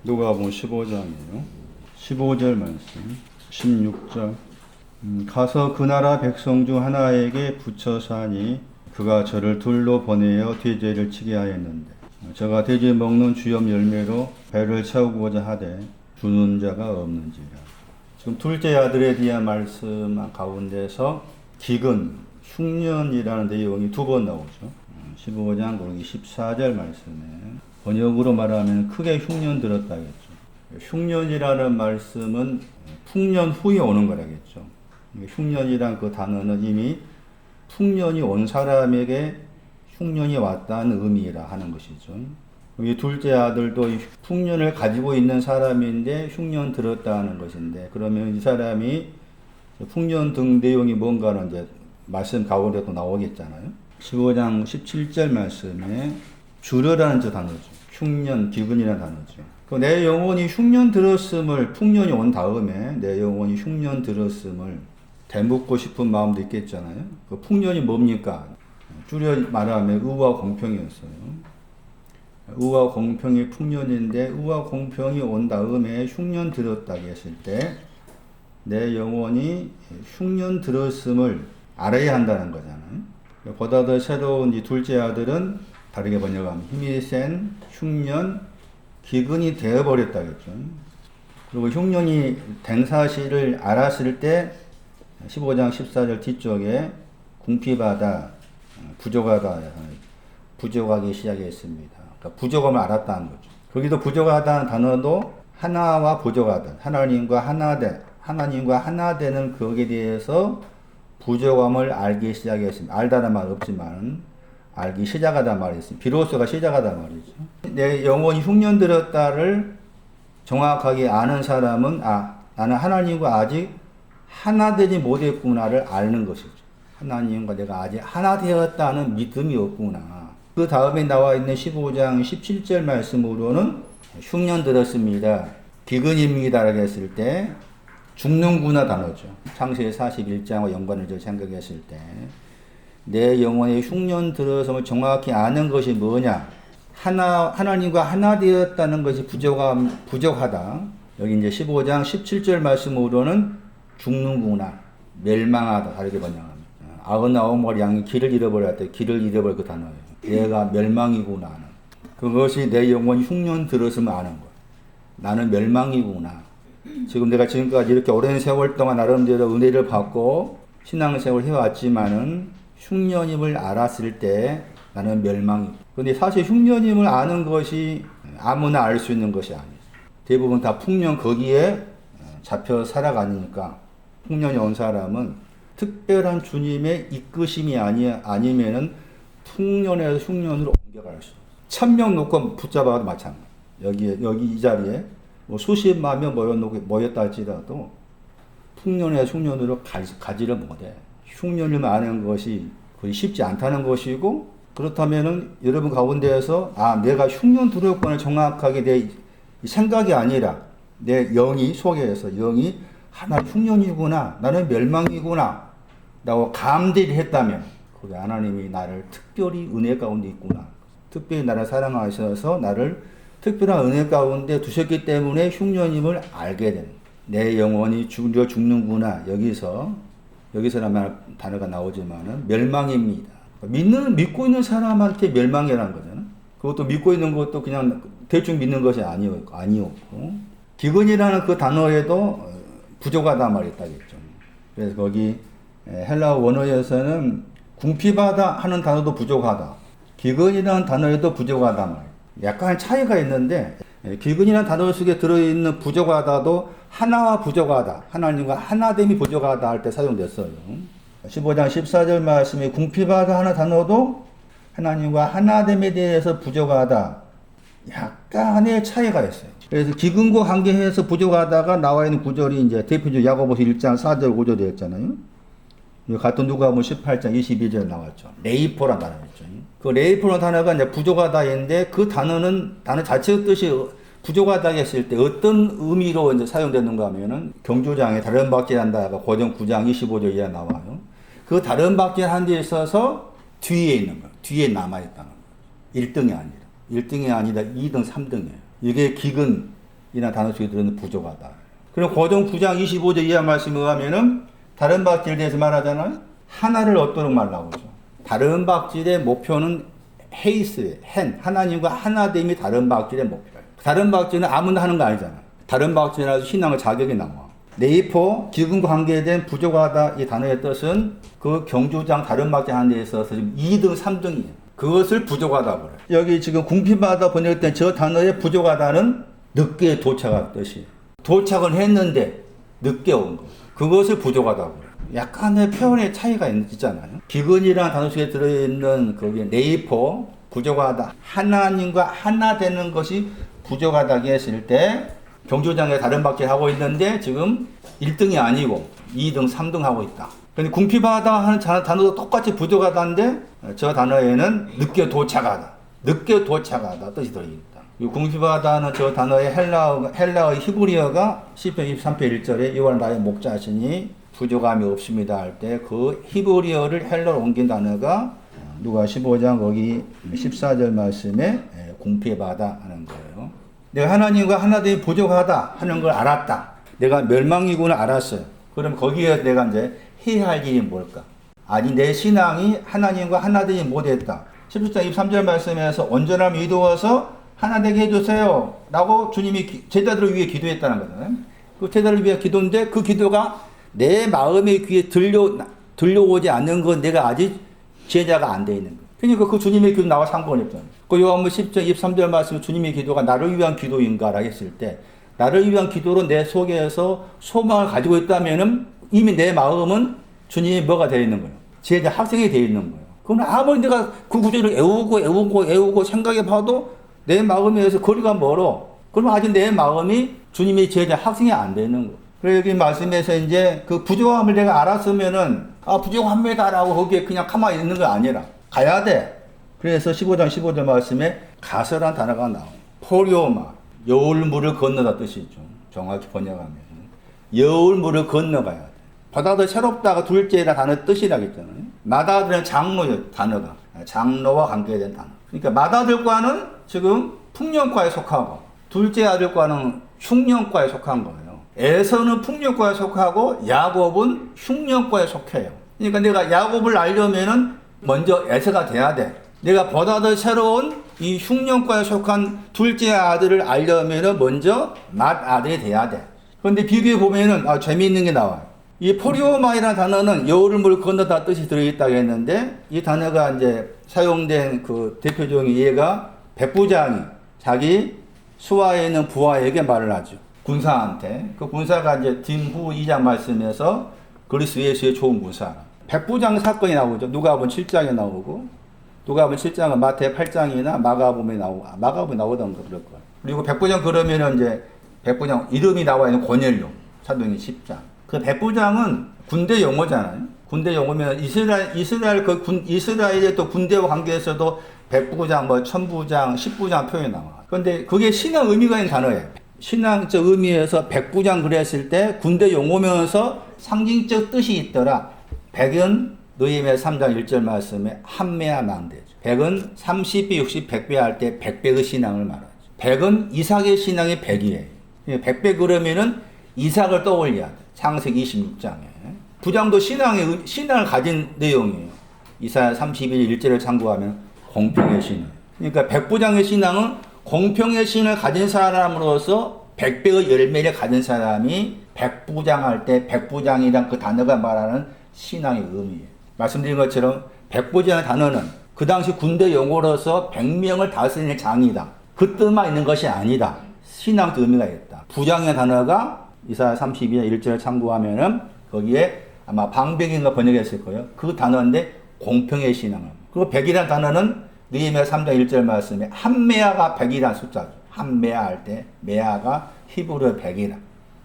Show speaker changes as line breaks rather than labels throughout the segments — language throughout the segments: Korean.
누가복음 15장이에요. 15절 말씀, 16절. 가서 그 나라 백성 중 하나에게 붙여서 하니 그가 저를 둘로 보내어 돼지를 치게 하였는데 저가 돼지 먹는 주염 열매로 배를 채우고자 하되 주는 자가 없는지라. 지금 둘째 아들에 대한 말씀 가운데서 기근, 흉년이라는 내용이 두 번 나오죠. 15장 거기 14절 말씀에 번역으로 말하면 크게 흉년 들었다겠죠. 흉년이라는 말씀은 풍년 후에 오는 거라겠죠. 흉년이란 그 단어는 이미 풍년이 온 사람에게 흉년이 왔다는 의미라 하는 것이죠. 이 둘째 아들도 풍년을 가지고 있는 사람인데 흉년 들었다는 것인데, 그러면 이 사람이 풍년 등 내용이 뭔가는 이제 말씀 가운데 또 나오겠잖아요. 15장 17절 말씀에 주르라는 저 단어죠. 흉년, 기근이라는 단어죠. 내 영혼이 흉년 들었음을, 풍년이 온 다음에 내 영혼이 흉년 들었음을 되묻고 싶은 마음도 있겠잖아요. 그 풍년이 뭡니까? 줄여 말하면 의와 공평이었어요. 의와 공평이 풍년인데 의와 공평이 온 다음에 흉년 들었다고 했을 때 내 영혼이 흉년 들었음을 알아야 한다는 거잖아요. 보다 더 새로운 이 둘째 아들은 다르게 번역하면 힘이 센 흉년, 기근이 되어버렸다겠죠. 그리고 흉년이 된 사실을 알았을 때 15장 14절 뒤쪽에 궁핍하다, 부족하기 시작했습니다. 그러니까 부족함을 알았다는 거죠. 거기도 부족하다는 단어도 하나와 부족하다, 하나님과 하나 되는 거기에 대해서 부족함을 알기 시작했습니다. 알다는 말 없지만 알기 시작하다 말이었습니다. 비로소가 시작하다 말이죠. 내 영혼이 흉년 들었다를 정확하게 아는 사람은 나는 하나님과 아직 하나 되지 못했구나를 아는 것이죠. 하나님과 내가 아직 하나 되었다는 믿음이 없구나. 그 다음에 나와 있는 15장 17절 말씀으로는 흉년 들었습니다, 기근입니다 라고 했을 때 죽는구나 단어죠. 창세기 41장과 연관을 생각했을 때 내 영혼에 흉년 들어서 정확히 아는 것이 뭐냐? 하나님과 하나 되었다는 것이 부족하다. 여기 이제 15장 17절 말씀으로는 죽는구나, 멸망하다, 다르게 번역합니다. 99마리 양이 길을 잃어버렸대. 길을 잃어버릴 그 단어예요. 얘가 멸망이구나. 그것이 내 영혼이 흉년 들었으면 아는 거야. 나는 멸망이구나. 지금 내가 지금까지 이렇게 오랜 세월 동안 나름대로 은혜를 받고 신앙생활을 해왔지만은 흉년임을 알았을 때 나는 멸망이고. 그런데 사실 흉년임을 아는 것이 아무나 알 수 있는 것이 아니에요. 대부분 다 풍년 거기에 잡혀 살아가니까. 풍년이 온 사람은 특별한 주님의 이끄심이 아니면은 풍년에서 흉년으로 옮겨갈 수 없어요. 1000명 놓고 붙잡아도 마찬가지. 여기 이 자리에 뭐 수십만 명 모였다 할지라도 풍년에서 흉년으로 가지를 못해. 흉년을 아는 것이 거의 쉽지 않다는 것이고, 그렇다면은 여러분 가운데에서 내가 흉년 들었구나 정확하게 내 생각이 아니라 내 영이 속에서 영이 나 흉년이구나, 나는 멸망이구나 라고 감대를 했다면 거기 하나님이 나를 특별히 은혜 가운데 있구나, 특별히 나를 사랑하셔서 나를 특별한 은혜 가운데 두셨기 때문에 흉년임을 알게 되는, 내 영혼이 죽는구나. 여기서라면 단어가 나오지만은 멸망입니다. 믿고 있는 사람한테 멸망이라는 거잖아요. 그것도 믿고 있는 것도 그냥 대충 믿는 것이 아니었고, 기근이라는 그 단어에도 부족하다 말했다겠죠. 그래서 거기 헬라어 원어에서는 궁핍하다 하는 단어도 부족하다, 기근이라는 단어에도 부족하다 말. 약간 차이가 있는데 기근이라는 단어 속에 들어있는 부족하다도 하나와 부족하다, 하나님과 하나됨이 부족하다 할 때 사용됐어요. 15장 14절 말씀에 궁핍하다 하는 단어도 하나님과 하나됨에 대해서 부족하다, 약간의 차이가 있어요. 그래서 기근과 관계해서 부족하다가 나와 있는 구절이 이제 대표적으로 야고보서 1장 4절 5절이었잖아요. 같은 누가복음 18장 22절 나왔죠. 레이포라는 단어였죠. 그 레이포라는 단어가 이제 부족하다인데 그 단어 자체의 뜻이 부족하다 했을 때 어떤 의미로 이제 사용되는가 하면은 경주장에 다른 박제한다가 고전 9장 25절 이하 나와요. 그 다른 박제한 데 있어서 뒤에 있는 거예요. 뒤에 남아있다는 거예요. 1등이 아니라 2등, 3등이에요. 이게 기근, 이란 단어 속에 들어있는 부족하다. 그리고 고종 9장 25절 이하 말씀에 의하면은 다른 박질에 대해서 말하잖아요. 하나를 얻도록 말라고 하죠. 다른 박질의 목표는 헤이스예요. 하나님과 하나됨이 다른 박질의 목표예요. 다른 박질은 아무나 하는 거 아니잖아요. 다른 박질이라서 신앙의 자격이 나와. 네이포, 기근과 관계된 부족하다 이 단어의 뜻은 그 경주장 다른 박질 하는 데 있어서 지금 2등, 3등이에요. 그것을 부족하다고 그래요. 여기 지금 궁핍하다 번역된 저 단어의 부족하다는 늦게 도착한 뜻이에요. 도착은 했는데 늦게 온 거. 그것을 부족하다고 그래요. 약간의 표현의 차이가 있잖아요. 기근이라는 단어 속에 들어있는 거기에 네이포, 부족하다. 하나님과 하나 되는 것이 부족하다고 했을 때 경주장에 다른 박질 하고 있는데 지금 1등이 아니고 2등, 3등 하고 있다. 근데 궁핍하다 하는 단어도 똑같이 부족하다인데 저 단어에는 늦게 도착하다. 늦게 도착하다 뜻이 들어있다. 이 궁핍하다는 저 단어의 헬라의 히브리어가 시편 23편 1절에 이와 나의 목자시니 부족함이 없습니다 할 때 그 히브리어를 헬라로 옮긴 단어가 누가 15장 거기 14절 말씀에 궁핍하다 하는 거예요. 내가 하나님과 하나됨이 부족하다 하는 걸 알았다. 내가 멸망이구나 알았어요. 그럼 거기에 내가 이제 해야 할 일이 뭘까? 아니 내 신앙이 하나님과 하나됨이 못했다. 17장 23절 말씀에서 온전함을 이루어서 하나 되게 해주세요 라고 주님이 제자들을 위해 기도했다는 거잖아요. 그 제자들을 위해 기도인데 그 기도가 내 마음의 귀에 들려오지 않는 건 내가 아직 제자가 안 돼 있는 거예요. 그러니까 그 주님의 기도 나와 상관이 없잖아요. 그 요한복음 10장 23절 말씀 주님의 기도가 나를 위한 기도인가라고 했을 때 나를 위한 기도로 내 속에서 소망을 가지고 있다면은 이미 내 마음은 주님이 뭐가 되어 있는 거예요? 제자 학생이 되어 있는 거예요. 그건 아무리 내가 그 구절을 애우고 생각해 봐도 내 마음에서 거리가 멀어. 그러면 아직 내 마음이 주님의 제자 학생이 안 되는 거예요. 그래서 여기 말씀에서 이제 그 부족함을 내가 알았으면은 부족합니다라고 거기에 그냥 가만히 있는 거 아니라 가야 돼. 그래서 15장 15절 말씀에 가서란 단어가 나와요. 포리오마, 여울물을 건너다 뜻이죠. 정확히 번역하면 여울물을 건너가야 돼. 바다도 새롭다가 둘째라 단어 뜻이라고 했잖아요. 마다들은 장로요 단어가 장로와 관계된 단어. 그러니까 마다들과는 지금 풍년과에 속하고 둘째 아들과는 흉년과에 속한 거예요. 에서는 풍년과에 속하고 야곱은 흉년과에 속해요. 그러니까 내가 야곱을 알려면은 먼저 에서가 돼야 돼. 내가 보다 더 새로운 이 흉년과에 속한 둘째 아들을 알려면은 먼저 맏아들이 돼야 돼. 그런데 비교해 보면은 재미있는 게 나와요. 이 포리오마이라는 단어는 여울물 건너다 뜻이 들어있다고 했는데 이 단어가 이제 사용된 그 대표적인 예가 백부장이 자기 수하에 있는 부하에게 말을 하죠. 군사한테. 그 군사가 이제 딘후 2장 말씀에서 그리스 예수의 좋은 군사. 백부장 사건이 나오죠. 누가복음 7장에 나오고 누가복음 7장은 마태 8장이나 마가복음에 나오던 거 그럴 거예요. 그리고 백부장 그러면은 이제 백부장 이름이 나와 있는 고넬료 사도행전 10장. 그 백부장은 군대 용어잖아요. 군대 용어면 이스라엘의 또 군대와 관계에서도 백부장, 천부장, 십부장 표현이 나와. 그런데 그게 신앙 의미가 있는 단어예요. 신앙적 의미에서 백부장 그랬을 때 군대 용어면서 상징적 뜻이 있더라. 백은 느헤미야 3장 1절 말씀에 한매야 망대죠. 백은 30배, 60, 100배 할 때 100배의 신앙을 말하죠. 백은 이삭의 신앙이 백이에요. 100배 그러면은 이삭을 떠올려야 돼. 창세기 26장에. 부장도 신앙을 가진 내용이에요. 이사야 31장 1절을 참고하면 공평의 신앙. 그러니까 백부장의 신앙은 공평의 신을 가진 사람으로서 100배의 열매를 가진 사람이 백부장할 때 백부장이란 그 단어가 말하는 신앙의 의미예요. 말씀드린 것처럼 백부장의 단어는 그 당시 군대 용어로서 100명을 다스리는 장이다. 그 뜻만 있는 것이 아니다. 신앙적 의미가 있다. 부장의 단어가 이사야 32장 1절을 참고하면은 거기에 아마 방백인가 번역했을 거예요. 그 단어인데 공평의 신앙을. 그리고 백이라는 단어는 느헤미야 3장 1절 말씀에 한메아가 100이라는 숫자죠. 한메아 할 때 메아가 히브리어 100이라.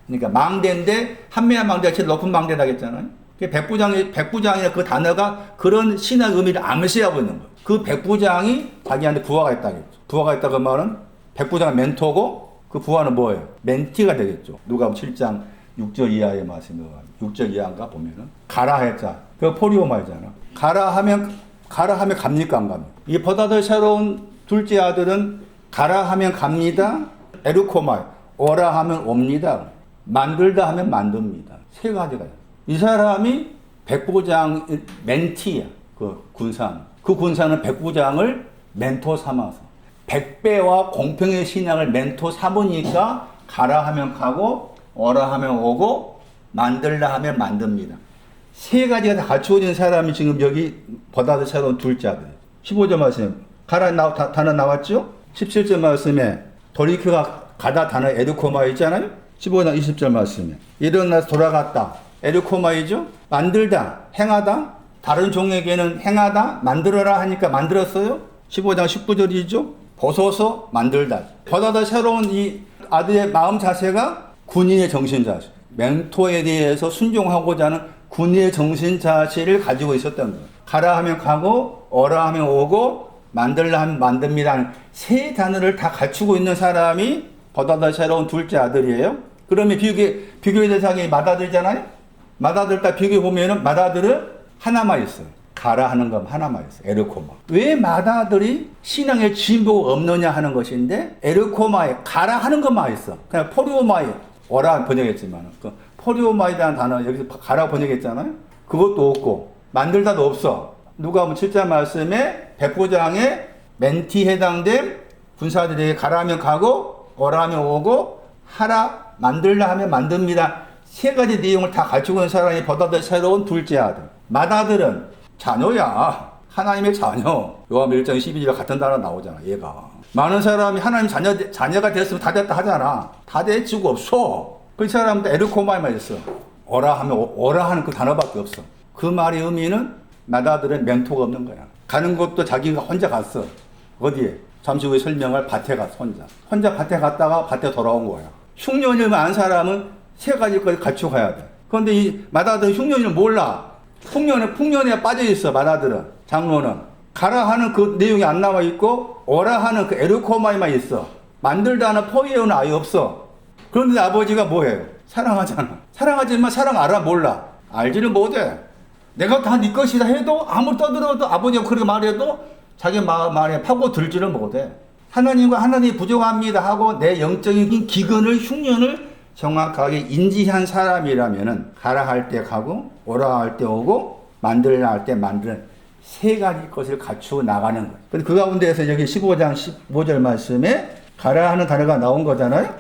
그러니까 망대인데 한메아 망대가 제일 높은 망대라 했잖아요. 백부장의 그 단어가 그런 신앙 의미를 암시하고 있는 거예요. 그 백부장이 자기한테 부하가 있다겠죠. 부하가 있다고 말은 백부장의 멘토고 그 부하는 뭐예요? 멘티가 되겠죠. 누가복음 7장 6절 이하의 말씀이 6절 이하인가 보면은 가라 했자. 그 포리오마이잖아. 가라 하면 갑니까 안 갑니까? 이 보다 더 새로운 둘째 아들은 가라 하면 갑니다. 에르코마이 오라 하면 옵니다. 만들다 하면 만듭니다. 세 가지가. 이 사람이 백부장 멘티야. 그 군사. 그 군사는 백부장을 멘토 삼아서 백배와 공평의 신앙을 멘토 삼으니까 가라 하면 가고 오라 하면 오고 만들라 하면 만듭니다. 세 가지가 다 갖추어진 사람이 지금 여기 보다도 새로운 둘째 아들. 15절 말씀 가라 단어 나왔죠? 17절 말씀에 돌이켜가 가다 단어 에르코마 있잖아요? 15장 20절 말씀에 일어나서 돌아갔다. 에르코마이죠? 만들다, 행하다. 다른 종에게는 행하다, 만들어라 하니까 만들었어요. 15장 19절이죠? 보소서 만들다. 보다도 새로운 이 아들의 마음 자세가 군인의 정신 자세. 멘토에 대해서 순종하고자 하는 군인의 정신 자세를 가지고 있었던 거예요. 가라 하면 가고, 오라 하면 오고, 만들라 하면 만듭니다. 세 단어를 다 갖추고 있는 사람이 보다도 새로운 둘째 아들이에요. 그러면 비교의 대상이 맏아들이잖아요? 맏아들 딱 비교해보면은 맏아들은 하나만 있어요. 가라 하는 건 하나만 있어요. 에르코마. 왜 맏아들이 신앙의 진보가 없느냐 하는 것인데, 에르코마에 가라 하는 것만 있어. 그냥 포리오마에, 오라 번역했지만, 그 포리오마이라는 단어 여기서 가라 번역했잖아요? 그것도 없고, 만들다도 없어. 누가복음 7장 말씀에 백부장의 멘티에 해당된 군사들에게 가라 하면 가고, 오라 하면 오고, 하라, 만들라 하면 만듭니다. 세 가지 내용을 다 갖추고 있는 사람이 보다도 새로운 둘째 아들. 맏아들은 자녀야. 하나님의 자녀. 요한복음 1장 12절 같은 단어 나오잖아, 얘가. 많은 사람이 하나님 자녀가 됐으면 다 됐다 하잖아. 다 됐지가 없어. 그 사람도 에르코마에만 있어. 오라 하면 오라 하는 그 단어밖에 없어. 그 말의 의미는 맏아들은 멘토가 없는 거야. 가는 것도 자기가 혼자 갔어. 어디에? 잠시 후에 설명할 밭에 갔어, 혼자. 혼자 밭에 갔다가 밭에 돌아온 거야. 흉년을 안 사람은 세 가지까지 갖추고 가야 돼. 그런데 이 맏아들은 흉년을 몰라. 풍년에 빠져 있어, 맏아들은. 장로는. 가라 하는 그 내용이 안 나와 있고, 오라 하는 그 에르코마에만 있어. 만들다 하는 포이에오는 아예 없어. 그런데 아버지가 뭐해요? 사랑하잖아. 사랑하지만 사랑 알아? 몰라. 알지를 못해. 내가 다 네 것이다 해도, 아무리 떠들어도 아버지가 그렇게 말해도 자기 말에 파고들지를 못해. 하나님과 하나님이 부족합니다 하고 내 영적인 기근을, 흉년을 정확하게 인지한 사람이라면은 가라 할 때 가고, 오라 할 때 오고, 만들라 할 때 만드는 세 가지 것을 갖추어 나가는 거예요. 근데 그 가운데에서 여기 15장 15절 말씀에 가라 하는 단어가 나온 거잖아요.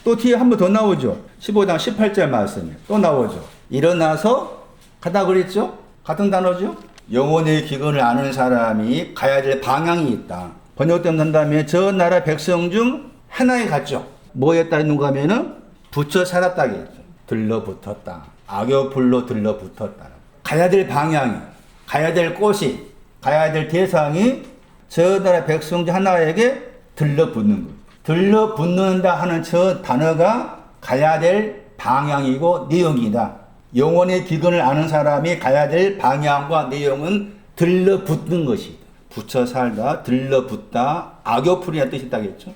또 뒤에 한 번 더 나오죠. 15장 18절 말씀에 또 나오죠. 일어나서 가다 그랬죠. 같은 단어죠. 영혼의 기근을 아는 사람이 가야 될 방향이 있다. 번역된 다음에 저 나라 백성 중 하나에 갔죠. 뭐에 따르는가 하면은 붙여 살았다겠죠. 들러붙었다. 악여불로 들러붙었다. 가야 될 방향이, 가야 될 곳이, 가야 될 대상이 저 나라 백성 중 하나에게 들러붙는 거예요. 들러붙는다 하는 저 단어가 가야 될 방향이고 내용이다. 영혼의 기근을 아는 사람이 가야 될 방향과 내용은 들러붙는 것이다. 붙여 살다, 들러붙다, 악여풀이라는 뜻이 있다겠죠.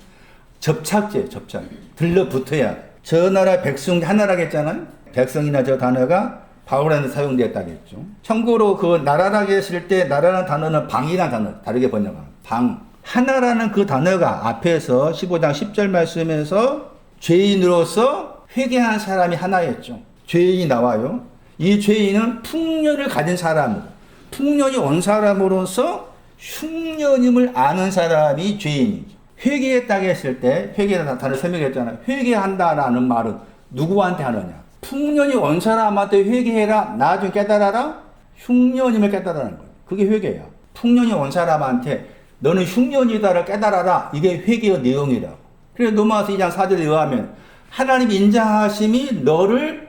접착제, 접착. 들러붙어야 돼. 저 나라 백성 하나라겠잖아요. 백성이나 저 단어가 바울한테 사용됐다겠죠. 참고로 그 나라라고 했을 때 나라라는 단어는 방이라는 단어 다르게 번역합니다. 방. 하나라는 그 단어가 앞에서 15장 10절 말씀에서 죄인으로서 회개한 사람이 하나였죠. 죄인이 나와요. 이 죄인은 풍년을 가진 사람으로, 풍년이 온 사람으로서 흉년임을 아는 사람이 죄인이죠. 회개했다고 했을 때, 회개라는 단어를 설명했잖아요. 회개한다라는 말은 누구한테 하느냐? 풍년이 온 사람한테 회개해라, 나중에 깨달아라? 흉년임을 깨달아라는 거예요. 그게 회개야. 풍년이 온 사람한테 너는 흉년이다를 깨달아라. 이게 회개의 내용이라고. 그래서 로마서 2장 4절에 의하면 하나님 인자하심이 너를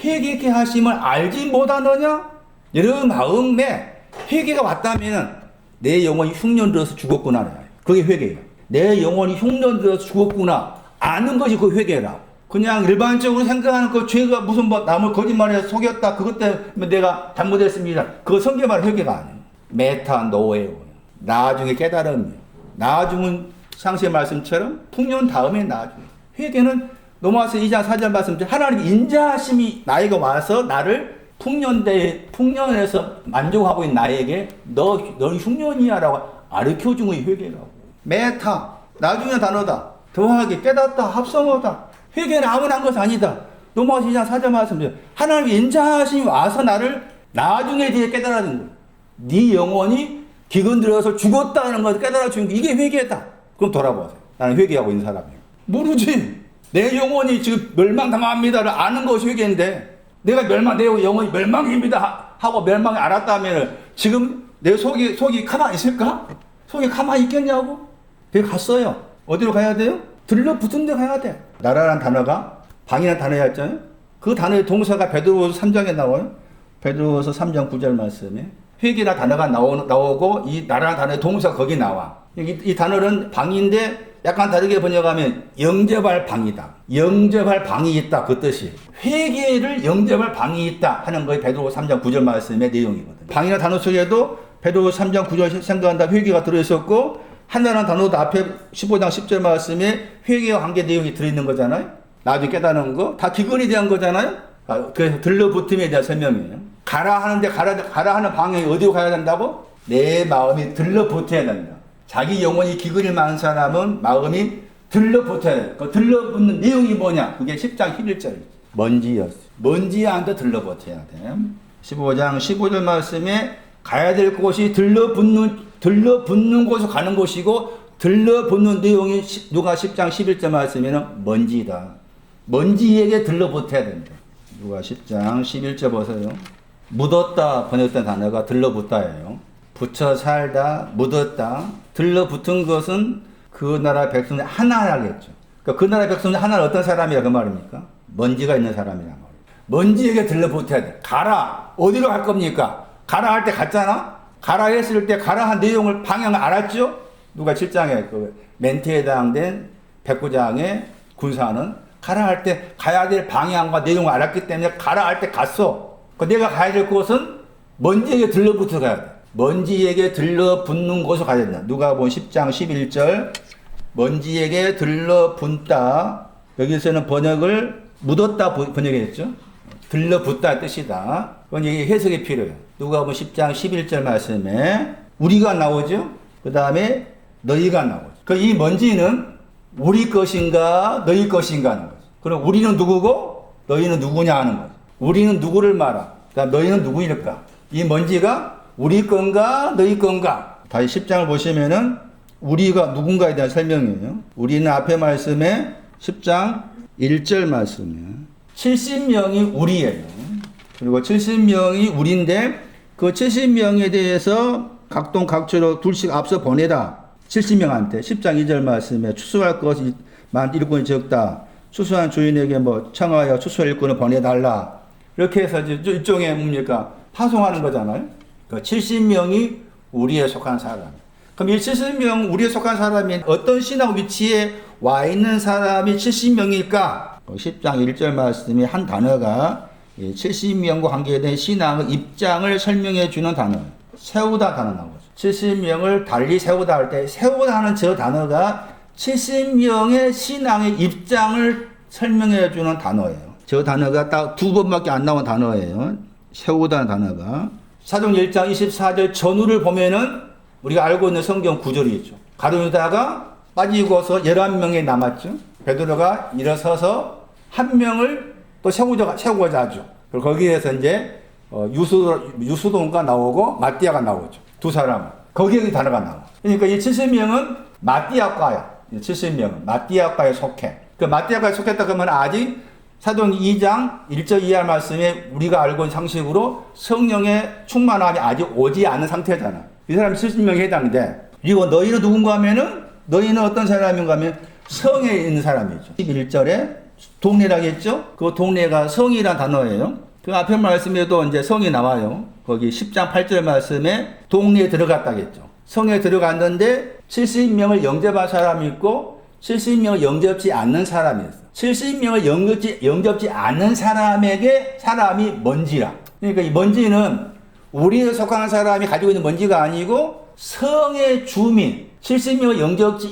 회개케 하심을 알지 못하느냐? 여러분 마음에 회개가 왔다면 내 영혼이 흉년 들어서 죽었구나. 그게 회개예요. 내 영혼이 흉년 들어서 죽었구나. 아는 것이 그 회개라. 그냥 일반적으로 생각하는 그 죄가 무슨 뭐 남을 거짓말해서 속였다. 그것 때문에 내가 잘못했습니다. 그거 성경말 회개가 아니에요. 메타 노에오. 나중에 깨달음이에요. 나중은 상세 말씀처럼 풍년 다음에 나중. 회개는 로마서 2장 4절 말씀처럼 하나님 인자하심이 나에게 와서 나를 풍년에서 만족하고 있는 나에게 너는 흉년이야 라고 가르쳐준 게 회개라고. 메타 나중에 단어다. 더하게 깨닫다 합성하다. 회개는 아무나 한 것이 아니다. 로마서 2장 4절 말씀드려요. 하나님의 인자하심이 와서 나를 나중에 뒤에 깨달아준 거예요. 네 영혼이 기근 들어서 죽었다는 것을 깨달아 주는 게 이게 회개다. 그럼 돌아보세요. 나는 회개하고 있는 사람이에요. 모르지. 내 영혼이 지금 멸망당합니다를 아는 것이 회개인데 내가 내 영혼이 멸망입니다 하고 멸망을 알았다면 지금 내 속이 가만히 있을까? 속이 가만히 있겠냐고? 내가 갔어요. 어디로 가야 돼요? 들러붙은 데 가야 돼. 나라라는 단어가 방이라는 단어였잖아요. 그 단어의 동사가 베드로서 3장에 나와요. 베드로서 3장 9절 말씀에 회개라 단어가 나오고 이 나라라는 단어의 동사가 거기 나와. 이 단어는 방인데 약간 다르게 번역하면 영접할 방이다. 영접할 방이 있다. 그 뜻이. 회개를 영접할 방이 있다 하는 거에 베드로서 3장 9절 말씀의 내용이거든요. 방이라는 단어 속에도 베드로서 3장 9절 생각한다 회개가 들어있었고 하나라는 단어도 앞에 15장 10절 말씀에 회개와 관계 내용이 들어있는 거잖아요. 나중에 깨닫는 거 다 기근에 대한 거잖아요. 그래서 들러붙음에 대한 설명이에요. 가라 하는데 가라 하는 방향이 어디로 가야 된다고? 내 마음이 들러붙어야 된다. 자기 영혼이 기근이 많은 사람은 마음이 들러붙어야 돼. 그 들러붙는 내용이 뭐냐? 그게 10장 11절. 먼지였어. 먼지한테 들러붙어야 돼. 15장 15절 말씀에 가야 될 곳이 들러붙는 곳으로 가는 곳이고 들러붙는 내용이 누가 10장 11절 말씀에는 먼지다. 먼지에게 들러붙어야 된다. 누가 10장 11절 보세요. 묻었다 번역된 단어가 들러붙다예요. 붙여 살다, 묻었다. 들러붙은 것은 그 나라 백성들 하나라겠죠. 그러니까 그 나라 백성들 하나는 어떤 사람이라 그 말입니까? 먼지가 있는 사람이란 말이에요. 먼지에게 들러붙어야 돼. 가라. 어디로 갈 겁니까? 가라 할 때 갔잖아? 가라 했을 때 가라 한 내용을 방향을 알았죠? 누가 7장에 그 멘트에 해당된 백부장의 군사는 가라 할 때 가야 될 방향과 내용을 알았기 때문에 가라 할 때 갔어. 내가 가야 될 곳은 먼지에게 들러붙어 가야 돼. 먼지에게 들러붙는 곳으로 가야 된다. 누가 본 10장 11절 먼지에게 들러붙다. 여기서는 번역을 묻었다 번역했죠. 들러붙다 뜻이다. 그건 이게 해석이 필요해요. 누가 본 10장 11절 말씀에 우리가 나오죠. 그 다음에 너희가 나오죠. 이 먼지는 우리 것인가 너희 것인가 하는 거죠. 그럼 우리는 누구고 너희는 누구냐 하는 거죠. 우리는 누구를 말하. 그러니까 너희는 누구일까? 이 먼지가 우리 건가 너희 건가? 다시 10장을 보시면은 우리가 누군가에 대한 설명이에요. 우리는 앞에 말씀에 10장 1절 말씀이에요. 70명이 우리예요. 그리고 70명이 우리인데 그 70명에 대해서 각동 각처로 둘씩 앞서 보내다. 70명한테 10장 2절 말씀에 추수할 것이 만 일꾼이 적다. 추수한 주인에게 청하여 추수할 일꾼을 보내달라. 이렇게 해서 일종의 뭡니까? 파송하는 거잖아요. 그 70명이 우리에 속한 사람. 그럼 이 70명 우리에 속한 사람이 어떤 신앙 위치에 와 있는 사람이 70명일까? 10장 1절 말씀이 한 단어가 70명과 관계된 신앙의 입장을 설명해 주는 단어예요. 세우다 단어 나오죠. 70명을 달리 세우다 할 때 세우다 하는 저 단어가 70명의 신앙의 입장을 설명해 주는 단어예요. 저 단어가 딱 두 번밖에 안 나온 단어예요. 세우다는 단어가. 사도행 1장 24절 전후를 보면은 우리가 알고 있는 성경 구절이 있죠. 가룟 유다가 빠지고서 11명이 남았죠. 베드로가 일어서서 한 명을 또 세우고자 하죠. 그리고 거기에서 이제 유수돈가 나오고 마띠아가 나오죠. 두 사람. 거기에 단어가 나와. 그러니까 이 70명은 마띠아과야. 70명은 마띠아과에 속해. 그 마띠아과에 속했다 그러면 아직 사도행 2장 1절 이하 말씀에 우리가 알고 있는 상식으로 성령의 충만함이 아직 오지 않은 상태잖아. 이 사람이 70명에 해당돼. 그리고 너희는 누군가 하면은 너희는 어떤 사람인가 하면 성에 있는 사람이죠. 11절에 동네라고 했죠. 그 동네가 성이란 단어예요. 그 앞에 말씀에도 이제 성이 나와요. 거기 10장 8절 말씀에 동네에 들어갔다겠죠. 성에 들어갔는데 70명을 영접한 사람이 있고 70명을 영접지 않는 사람이 있어. 70명을 영접지 않는 사람이 먼지라. 그러니까 이 먼지는 우리에 속하는 사람이 가지고 있는 먼지가 아니고 성의 주민, 70명을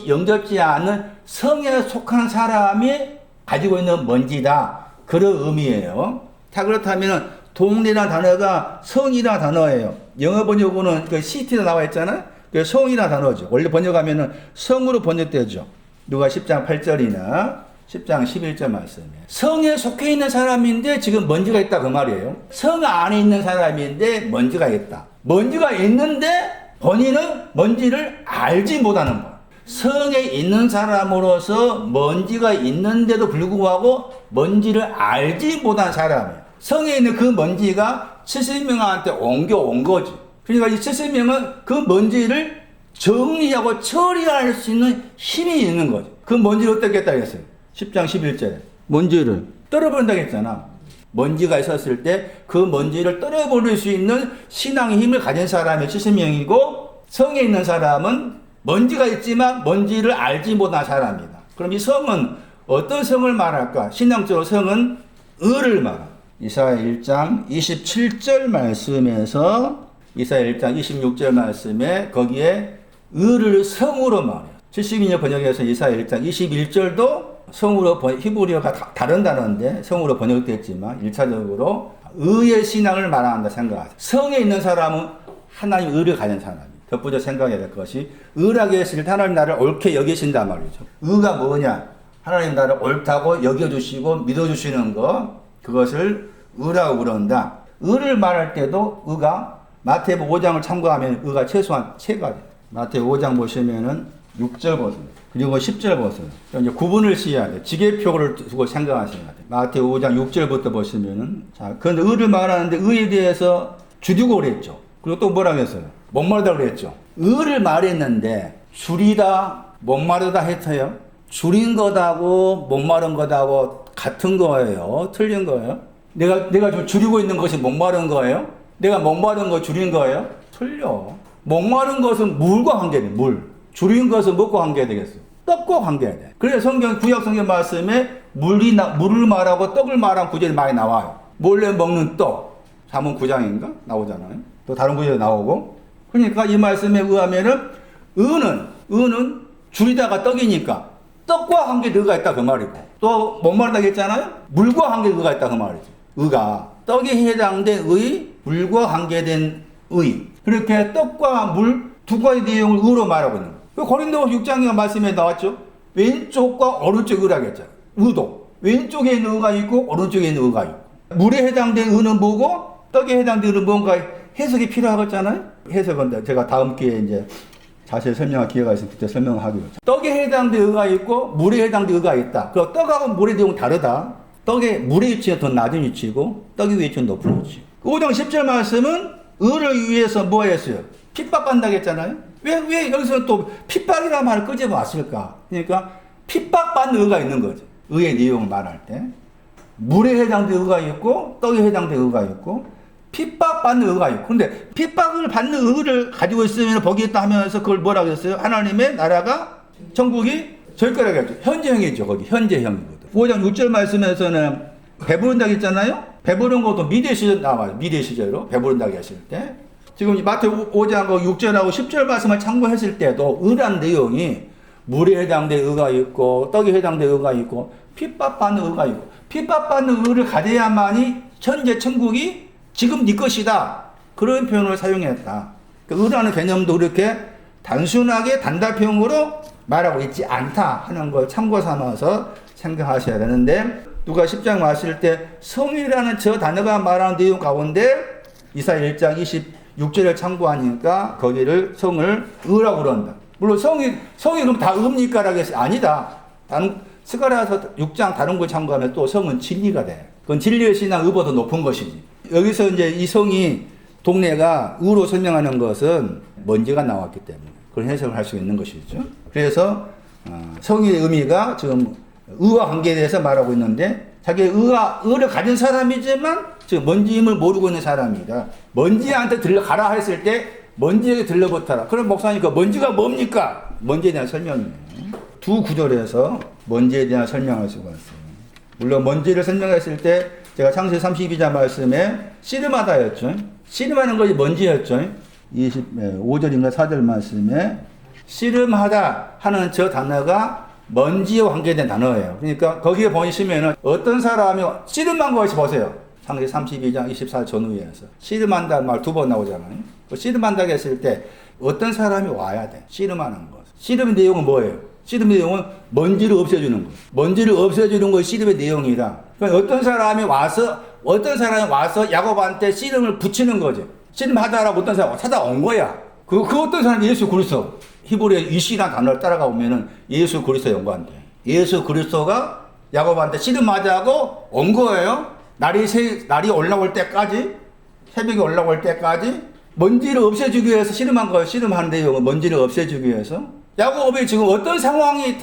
영접지 않는 성에 속하는 사람이 가지고 있는 먼지다. 그런 의미예요. 자, 그렇다면 동네라는 단어가 성이라는 단어예요. 영어 번역으로는 그 시티로 나와 있잖아요. 그 성이라는 단어죠. 원래 번역하면은 성으로 번역되죠. 누가 10장 8절이나 10장 11절 말씀에 성에 속해 있는 사람인데 지금 먼지가 있다 그 말이에요. 성 안에 있는 사람인데 먼지가 있다. 먼지가 있는데 본인은 먼지를 알지 못하는 거야. 성에 있는 사람으로서 먼지가 있는데도 불구하고 먼지를 알지 못한 사람이에요. 성에 있는 그 먼지가 70명한테 옮겨온 거지. 그러니까 이 70명은 그 먼지를 정리하고 처리할 수 있는 힘이 있는 거죠. 그 먼지를 어떻게 했다 했어요? 10장 11절에 먼지를 떨어버린다고 했잖아. 먼지가 있었을 때 그 먼지를 떨어버릴 수 있는 신앙의 힘을 가진 사람이 70명이고 성에 있는 사람은 먼지가 있지만 먼지를 알지 못한 사람이다. 그럼 이 성은 어떤 성을 말할까? 신앙적으로 성은 의를 말합니다. 이사야 1장 27절 말씀에서 이사야 1장 26절 말씀에 거기에 의를 성으로 말해요. 72년 번역에서 이사야 1장 21절도 성으로 히브리어가 다른 단어인데 성으로 번역됐지만 1차적으로 의의 신앙을 말한다 생각하세요. 성에 있는 사람은 하나님 의를 가진 사람입니다. 덧붙여 생각해야 될 것이 의라고 했을 때 하나님 나를 옳게 여기신단 말이죠. 의가 뭐냐? 하나님 나를 옳다고 여겨주시고 믿어주시는 것, 그것을 의라고 부른다. 의를 말할 때도 의가 마태복음 5장을 참고하면 의가 최소한 세 가지. 마태복음 5장 보시면은 6절 보세요. 그리고 10절 보세요. 이제 구분을 지어야 돼. 지계표를 두고 생각하셔야 돼. 마태복음 5장 6절부터 보시면은 자, 그런데 의를 말하는데 의에 대해서 줄이고 그랬죠. 그리고 또 뭐라고 했어요? 목마르다 그랬죠. 의를 말했는데 줄이다, 목마르다 했어요. 줄인 것하고 목마른 것하고 같은 거예요? 틀린 거예요? 내가 좀 줄이고 있는 것이 목마른 거예요? 내가 목마른 거 줄인 거예요? 틀려. 목마른 것은 물과 관계돼, 물. 줄인 것은 뭐과 관계되겠어? 떡과 관계돼. 그래서 구약 성경 말씀에 물을 말하고 떡을 말한 구절이 많이 나와요. 몰래 먹는 떡. 잠언 9장인가? 나오잖아요. 또 다른 구절이 나오고. 그러니까 이 말씀에 의하면은 의는 줄이다가 떡이니까 떡과 관계된 의가 있다 그 말이고 또 목마르다고 했잖아요. 물과 관계된 의가 있다 그 말이죠. 의가 떡에 해당된 의, 물과 관계된 의. 그렇게 떡과 물 두 가지 내용을 의로 말하고 있는 거예요. 고린도후서 6장의 말씀에 나왔죠. 왼쪽과 오른쪽 의라고 했잖아요. 의도. 왼쪽에 있는 의가 있고 오른쪽에 있는 의가 있고. 물에 해당된 의는 뭐고 떡에 해당된 의는 뭔가 해석이 필요하겠잖아요. 해석은 제가 다음 기회에 이제 자세히 설명할 기회가 있으면 그때 설명하기로. 떡에 해당된 의가 있고 물에 해당된 의가 있다. 그 떡하고 물의 내용은 다르다. 떡의 물의 위치가 더 낮은 위치고 떡의 위치는 높은 위치. 5장 10절 말씀은 의를 위해서 뭐 했어요? 핍박받는다고 했잖아요. 왜 여기서 또 핍박이라는 말을 끄집어 왔을까? 그러니까 핍박받는 의가 있는 거죠. 의의 내용을 말할 때. 물에 해당된 의가 있고 떡에 해당된 의가 있고 핍박받는 의가 있고. 근데 핍박을 받는 의를 가지고 있으면 복이 있다 하면서 그걸 뭐라고 했어요? 하나님의 나라가 천국이 저희 거라고 했죠. 현재형이죠. 거기 현재형이거든. 5장 6절 말씀에서는 배부른다고 했잖아요. 배부른 것도 미대 시절 나와요. 미대 시절로 배부른다고 했을 때. 지금 마태복음 5장 6절하고 10절 말씀을 참고했을 때도 의란 내용이 물에 해당된 의가 있고 떡에 해당된 의가 있고 핍박받는 의가 있고 핍박받는 의를 가져야만이 현재 천국이 지금 네 것이다. 그런 표현을 사용했다. 의라는 개념도 그렇게 단순하게 단답형으로 말하고 있지 않다 하는 걸 참고 삼아서 생각하셔야 되는데 누가 10장 왔을 때 성이라는 저 단어가 말하는 내용 가운데 이사야 1장 26절을 참고하니까 거기를 성을 의라고 그런다. 물론 성이 그럼 다 의입니까? 라고 해서 아니다. 스가랴서 6장 다른 걸 참고하면 또 성은 진리가 돼. 그건 진리의 신앙 의보다 높은 것이지. 여기서 이제 이 성이 동네가 의로 설명하는 것은 먼지가 나왔기 때문에 그런 해석을 할 수 있는 것이죠. 그래서 성의 의미가 지금 의와 관계에 대해서 말하고 있는데 자기의 의를 가진 사람이지만 지금 먼지임을 모르고 있는 사람이다. 먼지한테 가라 했을 때 먼지에게 들러붙어라. 그럼 목사님 그 먼지가 뭡니까? 먼지에 대한 설명이에요. 두 구절에서 먼지에 대한 설명할 수가 있어요. 물론 먼지를 설명했을 때 제가 창세기 32장 말씀에 씨름하다였죠. 씨름하는 것이 먼지였죠. 25절인가 4절 말씀에 씨름하다 하는 저 단어가 먼지와 관계된 단어예요. 그러니까 거기에 보시면은 어떤 사람이 씨름한 것이 보세요. 창세기 32장 24절 전후에서 씨름한다는 말 두 번 나오잖아요. 씨름한다고 했을 때 어떤 사람이 와야 돼. 씨름하는 것. 씨름 내용은 뭐예요? 씨름의 내용은 먼지를 없애주는 거예요. 먼지를 없애주는 것이 씨름의 내용이다. 그러니까 어떤 사람이 와서 야곱한테 씨름을 붙이는 거죠. 씨름하다라고 어떤 사람이 찾아온 거야. 그 어떤 사람이 예수 그리스도. 히브리어 이시라는 단어를 따라가 보면은 예수 그리스도 연관돼. 예수 그리스도가 야곱한테 씨름하자고 온 거예요. 날이 올라올 때까지, 새벽이 올라올 때까지 먼지를 없애주기 위해서 씨름한 거예요. 씨름하는 내용은 먼지를 없애주기 위해서. 야곱이 지금 어떤 상황에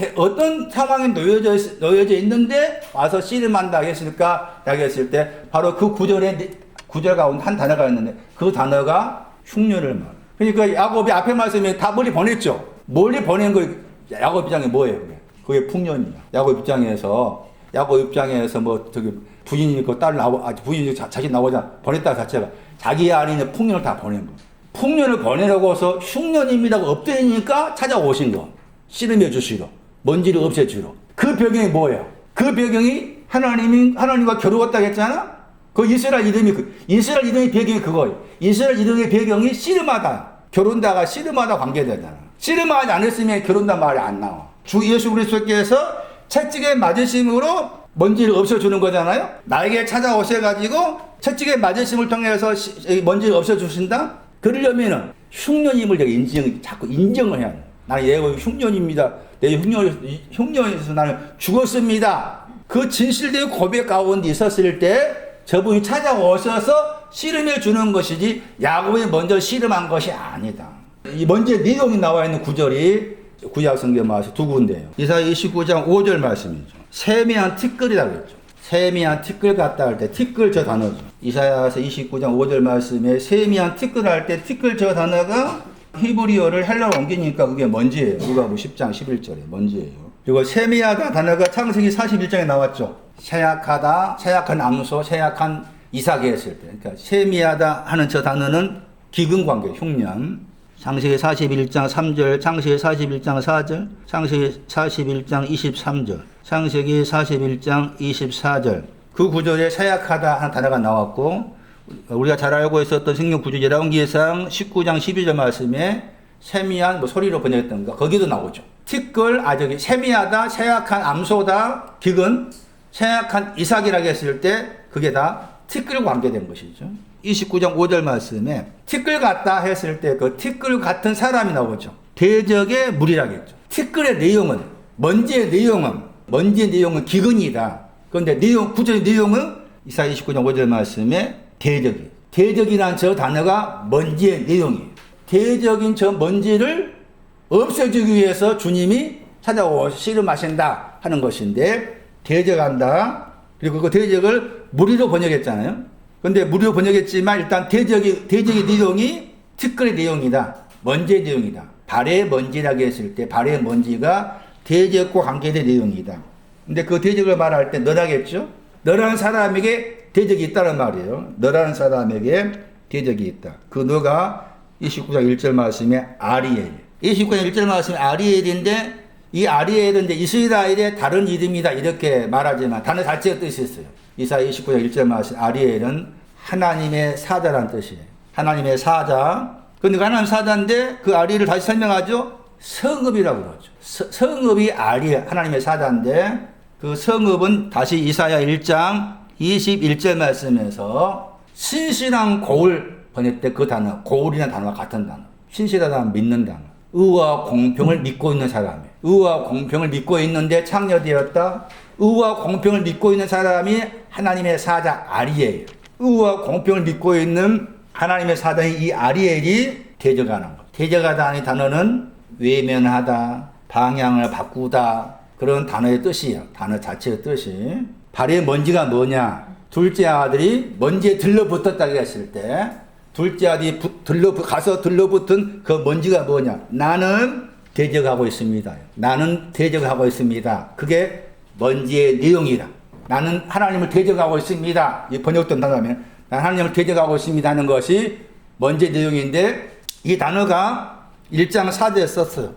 놓여져 있는데 와서 씨름한다 했을까? 했을 때 바로 그 구절 가운데 한 단어가 있는데 그 단어가 흉년을 말. 그러니까 야곱이 앞에 말씀에 다 멀리 보냈죠. 멀리 보낸 거 야곱 입장에 뭐예요? 그게 풍년이야. 야곱 입장에서 뭐 저기 부인이 그 딸 부인이 자식 나오자 보냈다 자체가 자기 안에 있는 풍년을 다 보낸 거. 풍년을 보내려고서 흉년입니다고 엎드리니까 찾아오신 거. 씨름해 주시러. 먼지를 없애주러. 그 배경이 뭐예요? 그 배경이 하나님과 겨루었다고 했잖아? 그 이스라엘 이름이 배경이 그거예요. 이스라엘 이름의 배경이 씨름하다. 겨룬다가 씨름하다 관계되잖아. 씨름하지 않았으면 겨룬다 말이 안 나와. 주 예수 그리스도께서 채찍에 맞으심으로 먼지를 없애주는 거잖아요. 나에게 찾아오셔가지고 채찍에 맞으심을 통해서 먼지를 없애주신다? 그러려면은 흉년임을 내가 자꾸 인정을 해야 돼. 나는 얘가 흉년입니다. 내 흉년에서 나는 죽었습니다. 그 진실된 고백 가운데 있었을 때 저분이 찾아오셔서 씨름해 주는 것이지 야곱이 먼저 씨름한 것이 아니다. 이 먼저 내용이 나와 있는 구절이 구약 성경 말씀 두 군데예요. 이사야 29장 5절 말씀이죠. 세미한 티끌이라고 했죠. 세미한 티끌 같다 할 때 티끌 저 단어죠. 이사야서 29장 5절 말씀에 세미한 티끌 할 때 티끌 저 단어가 히브리어를 헬라어로 옮기니까 그게 먼지예요. 누가복음 10장 11절에 먼지예요. 그리고 세미하다 단어가 창세기 41장에 나왔죠. 세약하다, 세약한 암소, 세약한 이삭이 했을 때. 그러니까 세미하다 하는 저 단어는 기근 관계, 흉년. 창세기 41장 3절, 창세기 41장 4절, 창세기 41장 23절, 창세기 41장 24절. 그 구절에 세약하다 하는 단어가 나왔고 우리가 잘 알고 있었던 성경 구절 열왕기상 19장 12절 말씀에 세미한 소리로 번역했던 거 거기도 나오죠. 티끌, 저기 세미하다, 세약한 암소다, 기근, 세약한 이삭이라고 했을 때 그게 다 티끌 관계된 것이죠. 29장 5절 말씀에 티끌 같다 했을 때 그 티끌 같은 사람이 나오죠. 대적의 물이라겠죠. 티끌의 내용은 먼지의 내용은 기근이다. 그런데 구절의 내용은 이사야 29장 5절 말씀에 대적이라는 저 단어가 먼지의 내용이에요. 대적인 저 먼지를 없애주기 위해서 주님이 찾아오셔 씨름하신다 하는 것인데 대적한다. 그리고 그 대적을 무리로 번역했잖아요. 근데 무리로 번역했지만 일단 대적의 내용이 티끌의 내용이다. 먼지의 내용이다. 발의 먼지라고 했을 때 발의 먼지가 대적과 관계된 내용이다. 근데 그 대적을 말할 때 너라겠죠? 너라는 사람에게 대적이 있다는 말이에요. 너라는 사람에게 대적이 있다. 그 너가 29장 1절 말씀에 아리엘. 29장 1절 말씀에 아리엘인데 이 아리엘은 이제 이스라엘의 다른 이름이다 이렇게 말하지만 단어 자체의 뜻이 있어요. 이사야 29장 1절 말씀 아리엘은 하나님의 사자라는 뜻이에요. 하나님의 사자. 근데 하나님 사자인데 그 아리엘을 다시 설명하죠. 성읍이라고 그러죠. 성읍이 아리엘 하나님의 사자인데 그 성읍은 다시 이사야 1장 21절 말씀에서 신실한 고을 번역될 그 단어 고을이라는 단어와 같은 단어. 신실하다는 믿는 단어. 의와 공평을 믿고 있는 사람이에요. 의와 공평을 믿고 있는데 창녀되었다. 의와 공평을 믿고 있는 사람이 하나님의 사자 아리엘. 의와 공평을 믿고 있는 하나님의 사자인 이 아리엘이 대적하는 것. 대적하다는 단어는 외면하다, 방향을 바꾸다 그런 단어의 뜻이에요. 단어 자체의 뜻이. 발의 먼지가 뭐냐? 둘째 아들이 먼지에 들러붙었다고 했을 때 둘째 아들이 가서 들러붙은 그 먼지가 뭐냐? 나는 대적하고 있습니다. 나는 대적하고 있습니다. 그게 먼지의 내용이라. 나는 하나님을 대적하고 있습니다. 이 번역된 단어면 나는 하나님을 대적하고 있습니다 하는 것이 먼지의 내용인데 이 단어가 1장 4절에 썼어요.